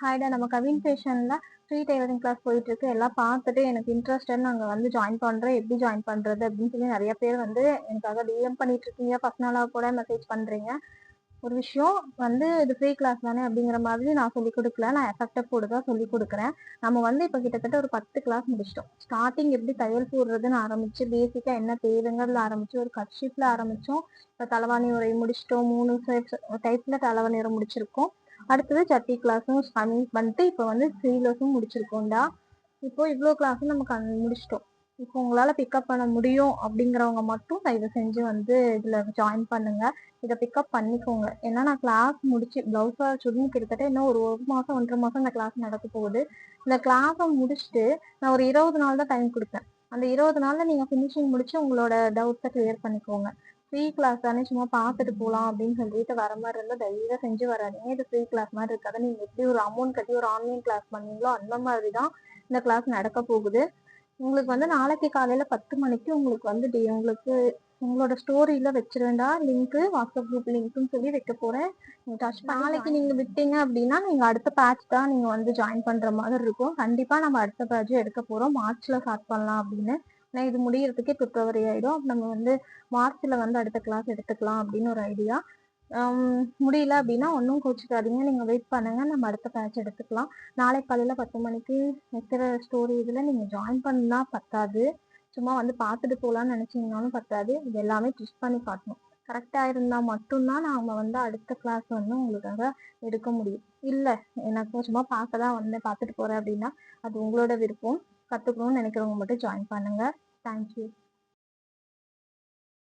ஹாய்டா, நம்ம Kavin ஃபேஷன்ல free tailoring class போயிட்டு இருக்கு. எல்லாம் பார்த்துட்டு எனக்கு இன்ட்ரெஸ்டட், நாங்கள் வந்து ஜாயின் பண்ணுறோம், எப்படி ஜாயின் பண்ணுறது அப்படின்னு சொல்லி நிறைய பேர் வந்து எனக்காக டிஎம் பண்ணிட்டு இருக்கீங்க. பர்சனலாக கூட மெசேஜ் பண்ணுறீங்க. ஒரு விஷயம் வந்து இது ஃப்ரீ கிளாஸ் தானே அப்படிங்கிற மாதிரி நான் சொல்லிக் கொடுக்கல, நான் எஃபெக்டிவ் போட்டு தான் சொல்லிக் கொடுக்குறேன். நம்ம வந்து இப்போ கிட்டத்தட்ட ஒரு 10 கிளாஸ் முடிச்சிட்டோம். ஸ்டார்டிங் எப்படி தையல் போடுறதுன்னு ஆரம்பிச்சு, பேசிக்காக என்ன தேவைங்கிறதுல ஆரம்பிச்சு, ஒரு கட்ஷீப்ல ஆரம்பித்தோம். இப்போ தலைவாணி உரை முடிச்சிட்டோம். 3 டைப்ல தலைவாணி உரை முடிச்சிருக்கோம். அடுத்தது சட்டி கிளாஸும் பண்ணிட்டு இப்போ வந்து ஸ்லீவ்லெஸ்ஸும் முடிச்சிருக்கோம்டா. இப்போ இவ்வளோ கிளாஸும் நமக்கு முடிச்சிட்டோம். இப்போ உங்களால் பிக்கப் பண்ண முடியும் அப்படிங்கிறவங்க மட்டும் தயவு செஞ்சு வந்து இதில் ஜாயின் பண்ணுங்க. இதை பிக்கப் பண்ணிக்கோங்க. ஏன்னா நான் கிளாஸ் முடிச்சு பிளவுஸ் சுடின்னு கிட்டத்தட்ட இன்னும் ஒரு மாதம் 1.5 மாதம் இந்த கிளாஸ் நடக்க போகுது. இந்த கிளாஸை முடிச்சுட்டு நான் ஒரு 20 நாள் தான் டைம் கொடுப்பேன். அந்த 20 நாளில் நீங்கள் ஃபினிஷிங் முடிச்சு உங்களோட டவுட்ஸை கிளியர் பண்ணிக்கோங்க. ஃப்ரீ கிளாஸ் தானே, சும்மா பார்த்துட்டு போகலாம் அப்படின்னு சொல்லிட்டு வர மாதிரி இருந்தால் தயவு செஞ்சு வராதீங்க. இது ஃப்ரீ கிளாஸ் மாதிரி இருக்காது. நீங்கள் எப்படி ஒரு அமௌண்ட் கட்டி ஒரு ஆன்லைன் கிளாஸ் பண்ணீங்களோ அந்த மாதிரி தான் இந்த கிளாஸ் நடக்க போகுது. உங்களுக்கு வந்து நாளைக்கு காலையில் 10 மணிக்கு உங்களுக்கு வந்து உங்களுக்கு உங்களோட ஸ்டோரியில வச்சிருந்தா லிங்க்கு, வாட்ஸ்அப் குரூப் லிங்க்னு சொல்லி வைக்க போறேன். நாளைக்கு நீங்க விட்டீங்க அப்படின்னா நீங்க அடுத்த பேட்ச் தான் நீங்க வந்து ஜாயின் பண்ற மாதிரி இருக்கும். கண்டிப்பா நம்ம அடுத்த பேட்ச் எடுக்க போறோம். மார்ச்ல ஸ்டார்ட் பண்ணலாம் அப்படின்னு. ஏன்னா இது முடியறதுக்கே பிப்ரவரி ஆயிடும். நம்ம வந்து மார்ச்ல வந்து அடுத்த கிளாஸ் எடுத்துக்கலாம் அப்படின்னு ஒரு ஐடியா. முடியல அப்படின்னா ஒன்றும் கோச்சிக்காதீங்க, நீங்க வெயிட் பண்ணுங்க, நம்ம அடுத்த பேட்ச் எடுத்துக்கலாம். நாளை காலையில 10 மணிக்கு வைக்கிற ஸ்டோரி இதுல நீங்க ஜாயின் பண்ணா பத்தாது, சும்மா வந்து பார்த்துட்டு போகலான்னு நினைச்சீங்கன்னாலும் பத்தாது. இது எல்லாமே ட்விஸ்ட் பண்ணி காட்டணும். கரெக்டா இருந்தா மட்டும்தான் நாம வந்து அடுத்த கிளாஸ் வந்து உங்களுக்காக எடுக்க முடியும். இல்ல எனக்கு சும்மா பார்க்க தான் வந்தேன், பார்த்துட்டு போறேன் அப்படின்னா அது உங்களோட விருப்பம். கத்துக்கணும்னு நினைக்கிறவங்க மட்டும் ஜாயின் பண்ணுங்க. தேங்க்யூ.